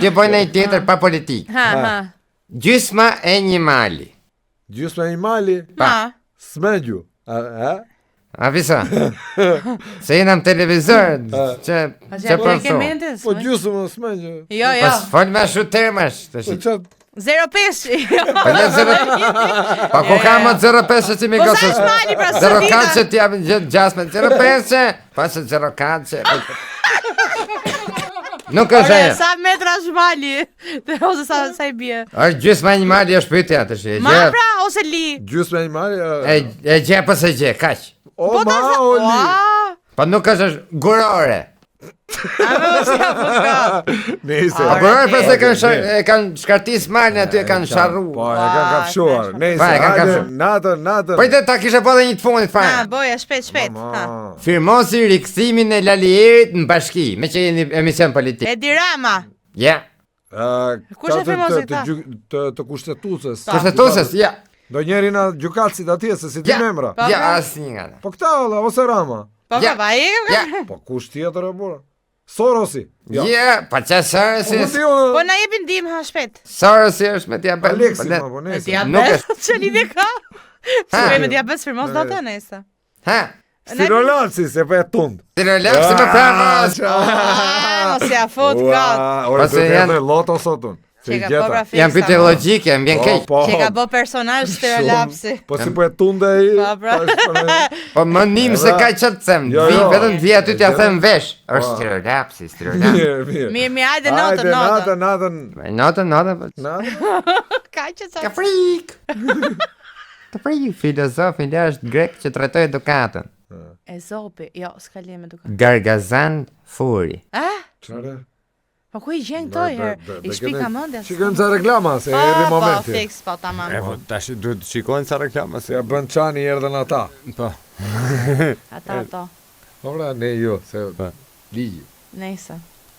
Ti bëj një tjetër pa politik. Gjysma e një mali. Gjysma e një mali? Smegju. A visa? Se jena në televizor. Që përso? Po gjysma smegju. Jo. Pas fol me shu termash. 05. Pa ku ka më 05 që ti mi gësës? Po sa është mali pra së 04 që ti japin gjasme. 05 që? Pas 04 që? Nuk është ajo. Sa metra është mali? Ose sa I bie? Është gjysma një mali është pyetja të shi. Ma pra ose li? Gjysma një mali? E gje pas e gje, kaq. O ma o li. Pa nuk është gurore. Nese. A gurore pas e kanë shkartis malin aty e kanë sharru. Po, e kanë kapshuar. Nese, natën. Po i të ta kishe po dhe një të fundit fare. Boja, shpejt. Firmosi rikthimin e Lalierit në bashki, me që jeni emision politik. Edi Rama. Ja. Kush e firmosi ta? Të kushtetuces. Kushtetuces, ja. Do njeri na gjukatësit atje, se si ti memra. Ja, asë një nga. Po këta ola, ose Rama. Po Po kush tjetër e bura? Sorosi. Ja, pa që Sorosi. Po na jepin ndim ha shpejt. Sorosi është me diabet. Aleksi, po nese. Diabet, që lidhje ka? Se me diabet firmos do të nese. Ha? Stirolapsi, se për e tund. Stirolapsi me pramos. Mos ja fut ka. Ore të të loto sotun. Jam pyetje logjike, më vjen keq. Që ka bë personazh Stirolapsi. Po si po e tunde ai. Po më nim se ka ç't them. Vetëm vi aty t'ja them vesh. Është Stirolapsi. Mirë, hajde natën. Natën. Ka që sa. Ka frik. Filozofi është grek që trajtoi edukatën. Ezopi, jo, s'ka lidhje me edukatën. Gargazan Furi. Çfarë? Po ku I gjen këto herë? I shpika mendja. Shikojmë ca reklama se erdhi momenti. Po, fiks, po tamam. Po tash duhet të shikojnë ca reklama se ja bën çani erdhën ata. Po. Ata. Ora ne jo, se ligji. Nëse.